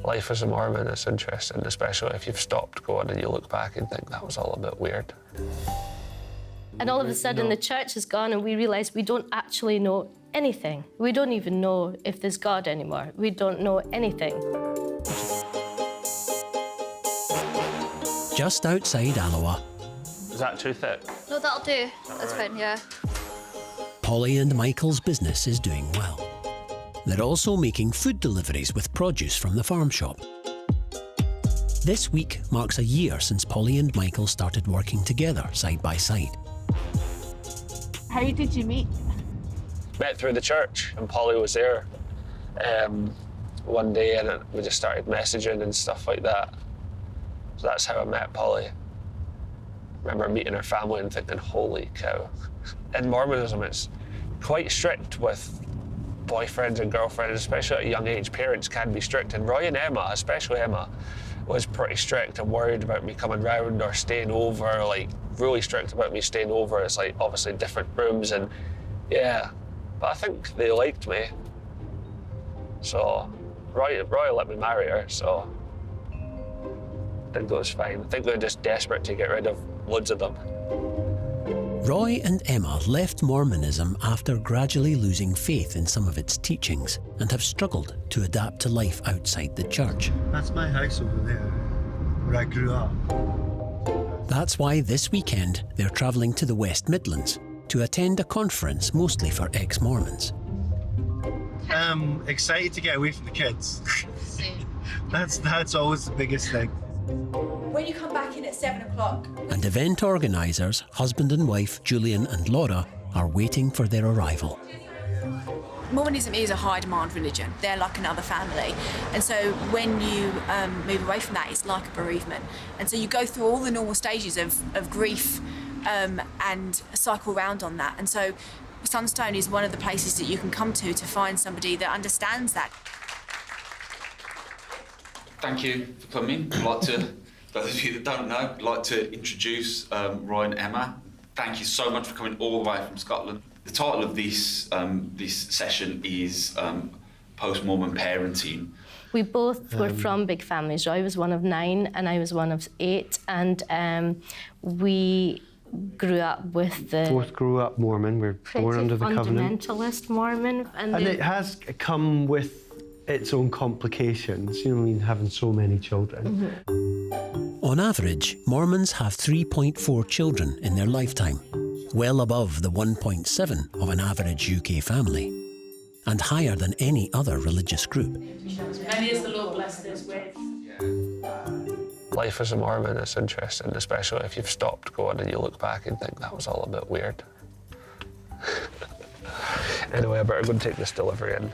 Life as a Mormon is interesting, especially if you've stopped going and you look back and think that was all a bit weird. And all of a sudden the church is gone and we realise we don't actually know anything. We don't even know if there's God anymore. We don't know anything. Just outside Alloa. Is that too thick? No, that'll do. That's fine, yeah. Polly and Michael's business is doing well. They're also making food deliveries with produce from the farm shop. This week marks a year since Polly and Michael started working together side by side. How did you meet? Met through the church, and Polly was there one day, and we just started messaging and stuff like that. So that's how I met Polly. I remember meeting her family and thinking, holy cow. In Mormonism, it's quite strict with boyfriends and girlfriends, especially at a young age. Parents can be strict, and Roy and Emma, especially Emma, was pretty strict and worried about me coming round or staying over, like really strict about me staying over. It's like obviously different rooms, and yeah, but I think they liked me. So Roy let me marry her, so I think it was fine. I think they were just desperate to get rid of loads of them. Roy and Emma left Mormonism after gradually losing faith in some of its teachings and have struggled to adapt to life outside the church. That's my house over there, where I grew up. That's why this weekend they're travelling to the West Midlands to attend a conference mostly for ex-Mormons. I'm excited to get away from the kids. That's always the biggest thing. When you come back in at 7 o'clock. And event organisers, husband and wife Julian and Laura, are waiting for their arrival. Mormonism is a high-demand religion. They're like another family. And so when you move away from that, it's like a bereavement. And so you go through all the normal stages of grief and cycle round on that. And so Sunstone is one of the places that you can come to find somebody that understands that. Thank you for coming. I'd like to, those of you that don't know, I'd like to introduce Roy and Emma. Thank you so much for coming all the way from Scotland. The title of this session is Post-Mormon Parenting. We both were from big families. Roy was one of 9 and I was one of 8, and we grew up with the... Both grew up Mormon. We're born under the covenant. Fundamentalist Mormon. And it has come with its own complications, you know, I mean, having so many children. Mm-hmm. On average, Mormons have 3.4 children in their lifetime, well above the 1.7 of an average UK family, and higher than any other religious group. Many as the Lord blessed us with. Life as a Mormon is interesting, especially if you've stopped going and you look back and think that was all a bit weird. Anyway, I better go and take this delivery in.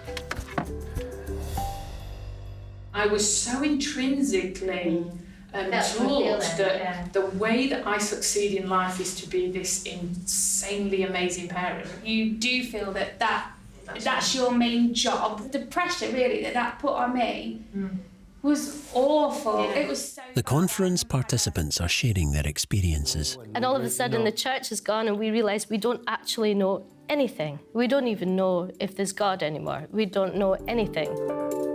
I was so intrinsically taught that the way that I succeed in life is to be this insanely amazing parent. You do feel that that's your main job. The pressure really that put on me was awful. Yeah. It was so The conference participants are sharing their experiences. And all of a sudden the church is gone and we realise we don't actually know anything. We don't even know if there's God anymore. We don't know anything.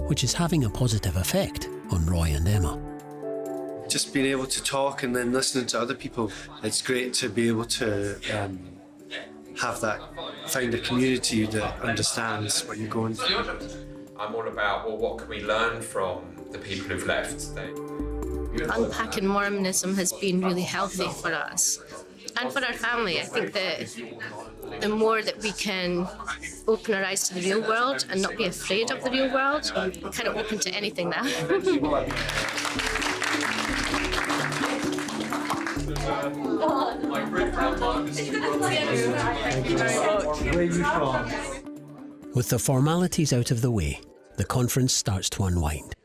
Which is having a positive effect on Roy and Emma. Just being able to talk and then listening to other people, it's great to be able to have that, find a community that understands what you're going through. I'm all about, well, what can we learn from the people who've left? Unpacking Mormonism has been really healthy for us and for our family. I think that the more that we can open our eyes to the real world and not be afraid of the real world, I'm kind of open to anything now. With the formalities out of the way, the conference starts to unwind.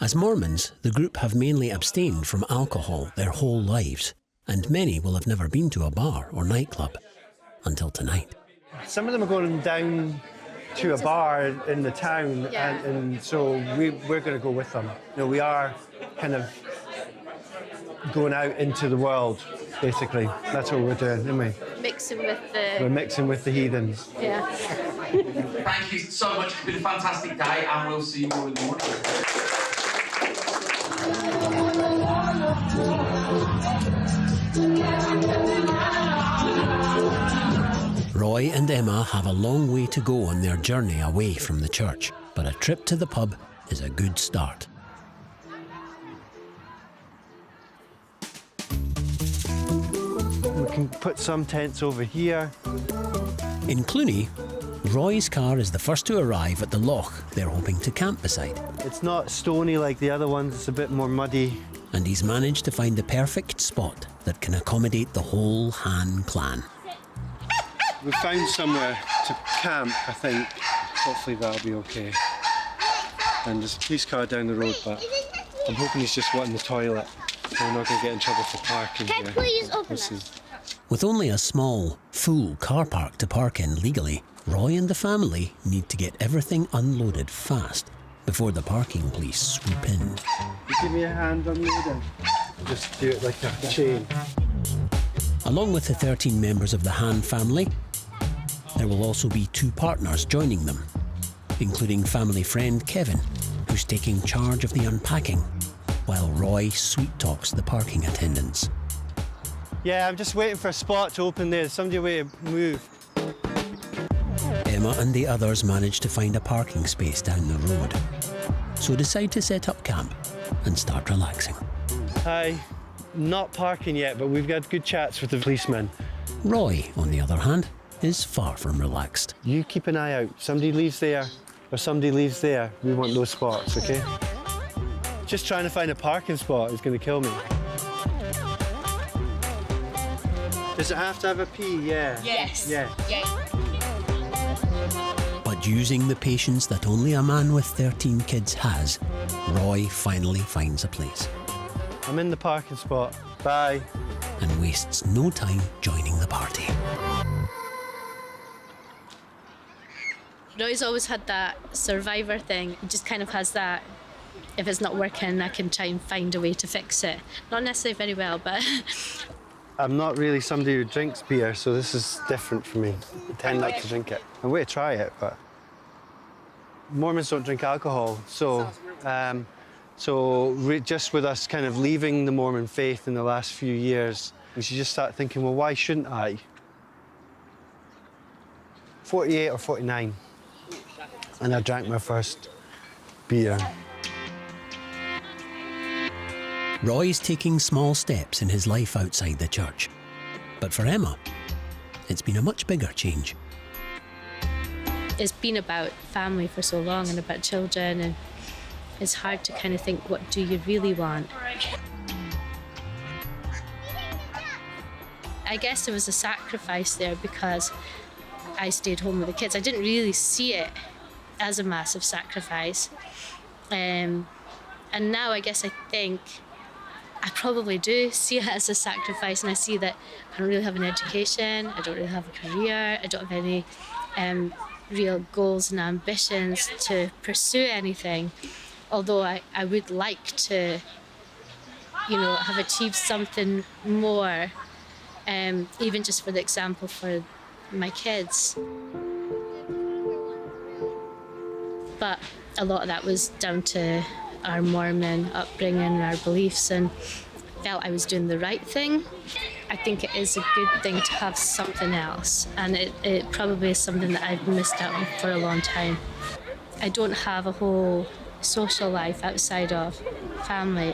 As Mormons, the group have mainly abstained from alcohol their whole lives, and many will have never been to a bar or nightclub until tonight. Some of them are going down to a bar in the town, and so we're going to go with them. You know, we are kind of going out into the world, basically. That's what we're doing, isn't we? We're mixing with the heathens. Yeah. Thank you so much. It's been a fantastic day, and we'll see you all in the morning. and Emma have a long way to go on their journey away from the church, but a trip to the pub is a good start. We can put some tents over here. In Clooney, Roy's car is the first to arrive at the loch they're hoping to camp beside. It's not stony like the other ones, it's a bit more muddy. And he's managed to find the perfect spot that can accommodate the whole Han clan. We found somewhere to camp, I think. Hopefully that'll be okay. And there's a police car down the road, but I'm hoping he's just wanting the toilet. So we're not going to get in trouble for parking here. Please open it. With only a small, full car park to park in legally, Roy and the family need to get everything unloaded fast before the parking police swoop in. You give me a hand unloading. Just do it like a chain. Along with the 13 members of the Han family, there will also be 2 partners joining them, including family friend Kevin, who's taking charge of the unpacking, while Roy sweet-talks the parking attendants. Yeah, I'm just waiting for a spot to open there. Somebody wait to move. Emma and the others manage to find a parking space down the road, so decide to set up camp and start relaxing. Hi. Not parking yet, but we've got good chats with the policemen. Roy, on the other hand, is far from relaxed. You keep an eye out. Somebody leaves there or somebody leaves there. We want those spots, okay? Just trying to find a parking spot is going to kill me. Does it have to have a P? Yeah. Yes. Yeah. But using the patience that only a man with 13 kids has, Roy finally finds a place. I'm in the parking spot. Bye. And wastes no time joining the party. Roy's always had that survivor thing. He just kind of has that, if it's not working, I can try and find a way to fix it. Not necessarily very well, but... I'm not really somebody who drinks beer, so this is different for me. I tend not to drink it. I'm going to try it, but... Mormons don't drink alcohol, so... just with us kind of leaving the Mormon faith in the last few years, we should just start thinking, well, why shouldn't I? 48 or 49. And I drank my first beer. Roy's taking small steps in his life outside the church. But for Emma, it's been a much bigger change. It's been about family for so long and about children, and it's hard to kind of think, what do you really want? I guess there was a sacrifice there because I stayed home with the kids. I didn't really see it as a massive sacrifice. And now I guess I think I probably do see it as a sacrifice, and I see that I don't really have an education, I don't really have a career, I don't have any real goals and ambitions to pursue anything. Although I would like to, have achieved something more, even just for the example for my kids. But a lot of that was down to our Mormon upbringing, our beliefs, and felt I was doing the right thing. I think it is a good thing to have something else, and it probably is something that I've missed out on for a long time. I don't have a whole social life outside of family.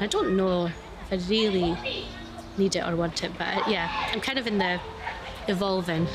I don't know if I really need it or want it, but yeah, I'm kind of in the evolving.